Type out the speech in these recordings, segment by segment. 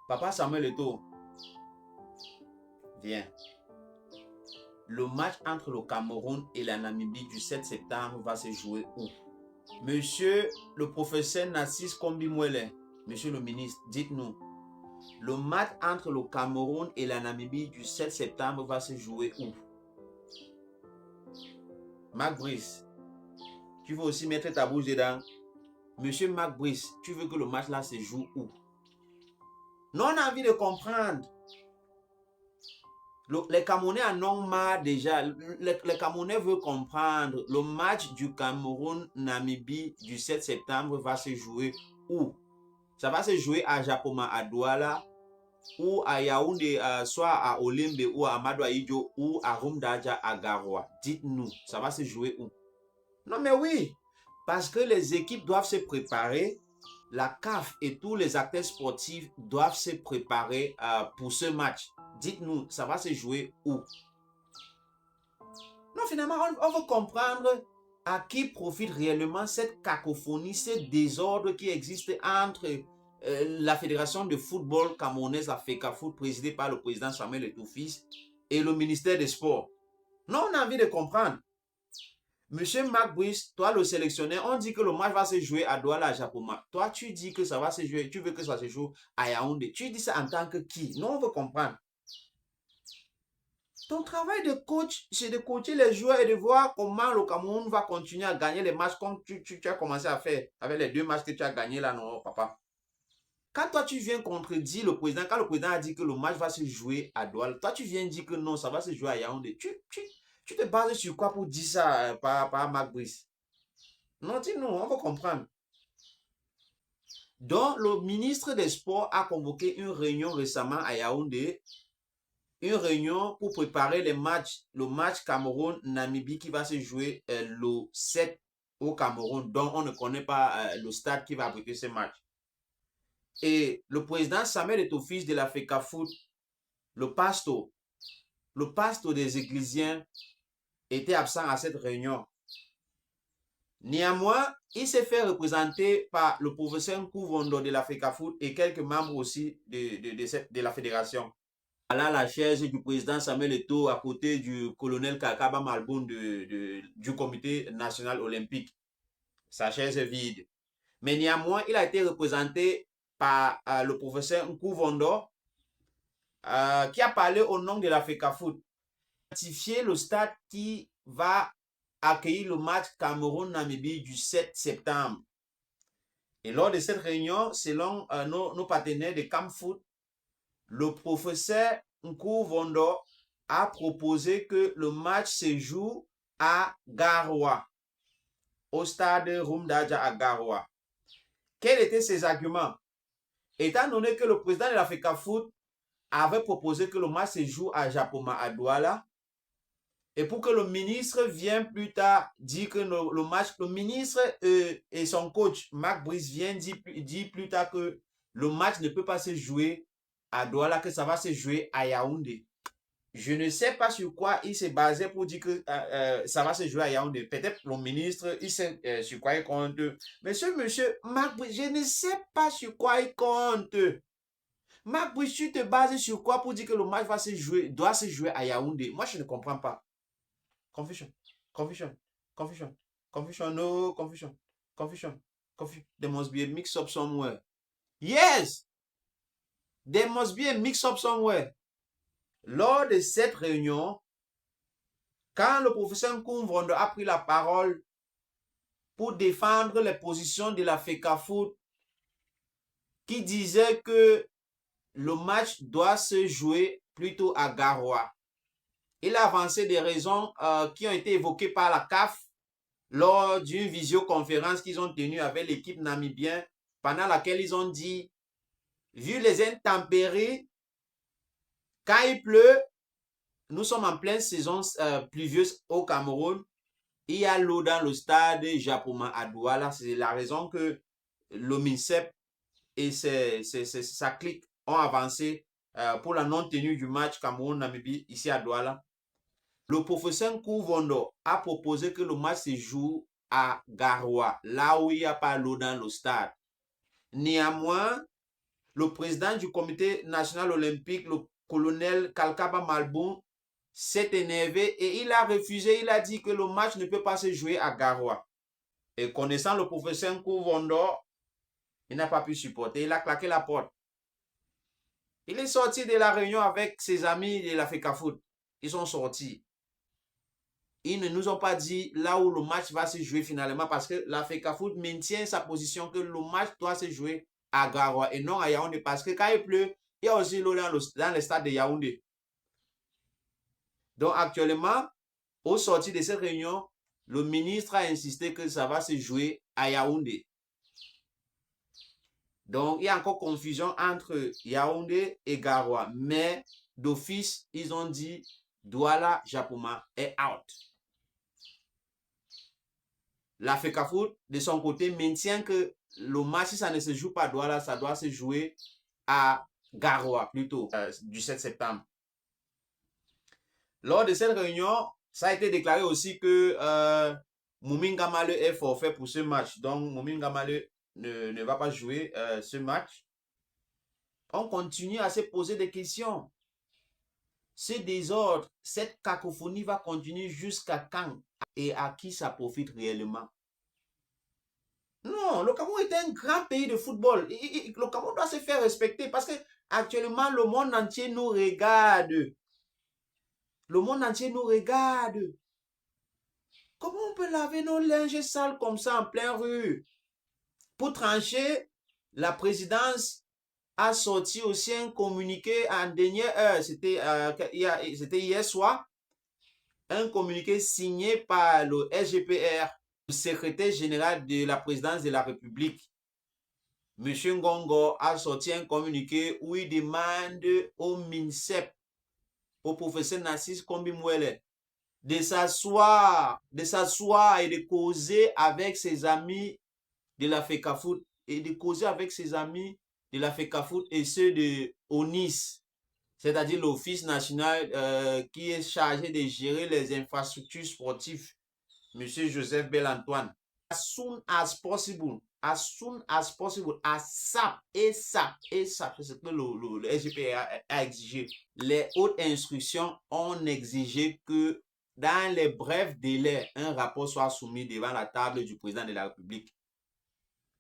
Papa Samuel Eto'o, viens. Le match entre le Cameroun et la Namibie du 7 septembre va se jouer où? Monsieur le professeur Narcisse Kombi Mwele, monsieur le ministre, dites-nous, le match entre le Cameroun et la Namibie du 7 septembre va se jouer où? Marc Brice, tu veux aussi mettre ta bouche dedans? Monsieur Marc Brice, tu veux que le match là se joue où? Nous on a envie de comprendre. Les Camerounais en ont marre déjà. Les Camerounais veulent comprendre. Le match du Cameroun-Namibie du 7 septembre va se jouer où? Ça va se jouer à Japoma, à Douala, ou à Yaoundé, soit à Olembe, ou à Amadou Ahidjo, ou à Rumdaja, à Garoua. Dites-nous, ça va se jouer où? Non mais oui, parce que les équipes doivent se préparer. La CAF et tous les acteurs sportifs doivent se préparer pour ce match. Dites-nous, ça va se jouer où? Non, finalement, on veut comprendre à qui profite réellement cette cacophonie, ce désordre qui existe entre la Fédération de football camerounaise, la FECAFOOT, présidée par le président Samuel Eto'o-Fils, et le ministère des Sports. Non, on a envie de comprendre. Monsieur Marc Brice, toi le sélectionneur, on dit que le match va se jouer à Douala, à Japoma. Toi, tu dis que ça va se jouer, tu veux que ça se joue à Yaoundé. Tu dis ça en tant que qui? Non, on veut comprendre. Ton travail de coach, c'est de coacher les joueurs et de voir comment le Cameroun va continuer à gagner les matchs comme tu as commencé à faire avec les 2 matchs que tu as gagnés là, non, papa. Quand toi, tu viens contredire le président, quand le président a dit que le match va se jouer à Douala, toi, tu viens dire que non, ça va se jouer à Yaoundé. Tu te bases sur quoi pour dire ça par Marc Brice? Non, dis-nous, on va comprendre. Donc, le ministre des Sports a convoqué une réunion récemment à Yaoundé, une réunion pour préparer le match Cameroun-Namibie qui va se jouer le 7 au Cameroun, dont on ne connaît pas le stade qui va abriter ce match. Et le président Samuel Eto'o-Fils de la FECAFOOT, le pasteur des Églisiens, était absent à cette réunion. Néanmoins, il s'est fait représenter par le professeur Nkouvondo de la FECAFOOT et quelques membres aussi de la fédération. Voilà la chaise du président Samuel Eto'o à côté du colonel Kakaba Malboun du comité national olympique. Sa chaise est vide. Mais néanmoins, il a été représenté par le professeur Nkouvondo qui a parlé au nom de la FECAFOOT. Identifier le stade qui va accueillir le match Cameroun-Namibie du 7 septembre. Et lors de cette réunion, selon nos partenaires de CamFoot, le professeur Nkouvondo a proposé que le match se joue à Garoua, au stade Rumdaja à Garoua. Quels étaient ses arguments? Étant donné que le président de la FECAFOOT avait proposé que le match se joue à Japoma, à Douala, et pour que le ministre vienne plus tard dire que le ministre et son coach, Marc Brice, viennent dire plus tard que le match ne peut pas se jouer à Douala, que ça va se jouer à Yaoundé. Je ne sais pas sur quoi il s'est basé pour dire que ça va se jouer à Yaoundé. Peut-être le ministre, il sait sur quoi il compte. Monsieur Marc Brice, je ne sais pas sur quoi il compte. Marc Brice, tu te bases sur quoi pour dire que le match doit se jouer à Yaoundé? Moi, je ne comprends pas. Confusion, confusion, confusion, confusion, no confusion, confusion, confusion. There must be a mix-up somewhere. Yes! There must be a mix-up somewhere. Lors de cette réunion, quand le professeur Nkouvondo a pris la parole pour défendre les positions de la FECAFOOT qui disait que le match doit se jouer plutôt à Garoua, il a avancé des raisons qui ont été évoquées par la CAF lors d'une visioconférence qu'ils ont tenue avec l'équipe namibienne, pendant laquelle ils ont dit, vu les intempéries, quand il pleut, nous sommes en pleine saison pluvieuse au Cameroun, il y a l'eau dans le stade Japoma à Douala. C'est la raison que le MINSEP et sa clique ont avancé pour la non-tenue du match Cameroun-Namibie ici à Douala. Le professeur Nkouvondo a proposé que le match se joue à Garoua, là où il n'y a pas l'eau dans le stade. Néanmoins, le président du comité national olympique, le colonel Kalkaba Malboum, s'est énervé et il a refusé, il a dit que le match ne peut pas se jouer à Garoua. Et connaissant le professeur Nkouvondor, il n'a pas pu supporter, il a claqué la porte. Il est sorti de la réunion avec ses amis de la FECAFOOT. Ils sont sortis. Ils ne nous ont pas dit là où le match va se jouer finalement parce que la FECAFOOT maintient sa position que le match doit se jouer à Garoua et non à Yaoundé parce que quand il pleut, il y a aussi l'eau dans le stade de Yaoundé. Donc actuellement, au sortir de cette réunion, le ministre a insisté que ça va se jouer à Yaoundé. Donc, il y a encore confusion entre Yaoundé et Garoua. Mais d'office, ils ont dit Douala Japoma est out. La FECAFOOT, de son côté, maintient que le match, si ça ne se joue pas à Douala, ça doit se jouer à Garoua, plutôt, du 7 septembre. Lors de cette réunion, ça a été déclaré aussi que Mouminga Male est forfait pour ce match. Donc, Mouminga Male ne va pas jouer ce match. On continue à se poser des questions. Ce désordre, cette cacophonie va continuer jusqu'à quand et à qui ça profite réellement? Non, le Cameroun est un grand pays de football. Le Cameroun doit se faire respecter parce que actuellement, le monde entier nous regarde. Le monde entier nous regarde. Comment on peut laver nos linges sales comme ça en pleine rue? Pour trancher, la présidence a sorti aussi un communiqué en dernière heure, c'était hier soir, un communiqué signé par le SGPR, le secrétaire général de la présidence de la République. Monsieur Ngongo a sorti un communiqué où il demande au MINSEP, au professeur Narcisse Kombi Mouele, de s'asseoir et de causer avec ses amis de la FECAFOOT et de causer avec ses amis de la FECAFOOT et ceux de ONIS, c'est-à-dire l'Office national qui est chargé de gérer les infrastructures sportives, Monsieur Joseph Belantoine. As soon as possible, ASAP, c'est ce que le SGP a exigé. Les hautes instructions ont exigé que dans les brefs délais, un rapport soit soumis devant la table du président de la République.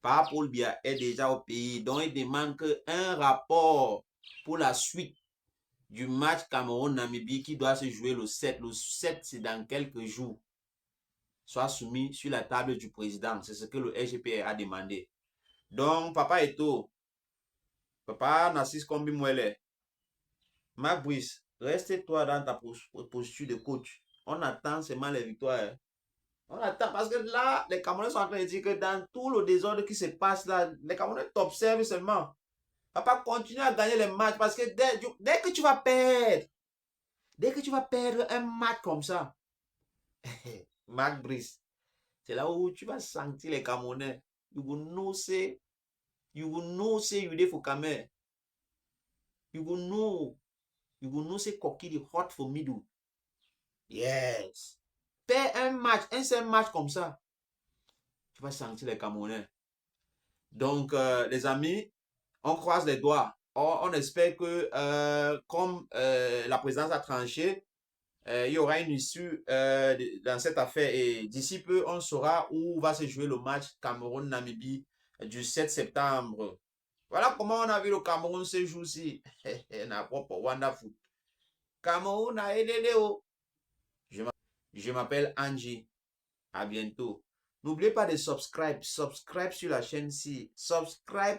Papa Paul Biya est déjà au pays, donc il demande qu'un rapport pour la suite du match Cameroun-Namibie qui doit se jouer le 7. Le 7, c'est dans quelques jours. Soit soumis sur la table du président. C'est ce que le SGPR a demandé. Donc, Papa Eto, Papa Narcisse Kombi Mouele, Marc Brice, reste-toi dans ta posture de coach. On attend seulement les victoires. On attend parce que là, les Camerounais sont en train de dire que dans tout le désordre qui se passe là, les Camerounais t'observent seulement. Papa, continue à gagner les matchs parce que dès que tu vas perdre un match comme ça, Marc Brice, c'est là où tu vas sentir les Camerounais. You will know say you dey for Cameroun. You will know say Koki dey hot for middle. Yes. Perds un seul match comme ça, tu vas sentir les Camerounais. Donc, les amis, on croise les doigts. On espère que, comme la présidence a tranché, il y aura une issue dans cette affaire. Et d'ici peu, on saura où va se jouer le match Cameroun-Namibie du 7 septembre. Voilà comment on a vu le Cameroun ce jour-ci. Wonderful. Cameroun a Eleleo. Je m'appelle Angie. À bientôt. N'oubliez pas de subscribe sur la chaîne-ci. Subscribe.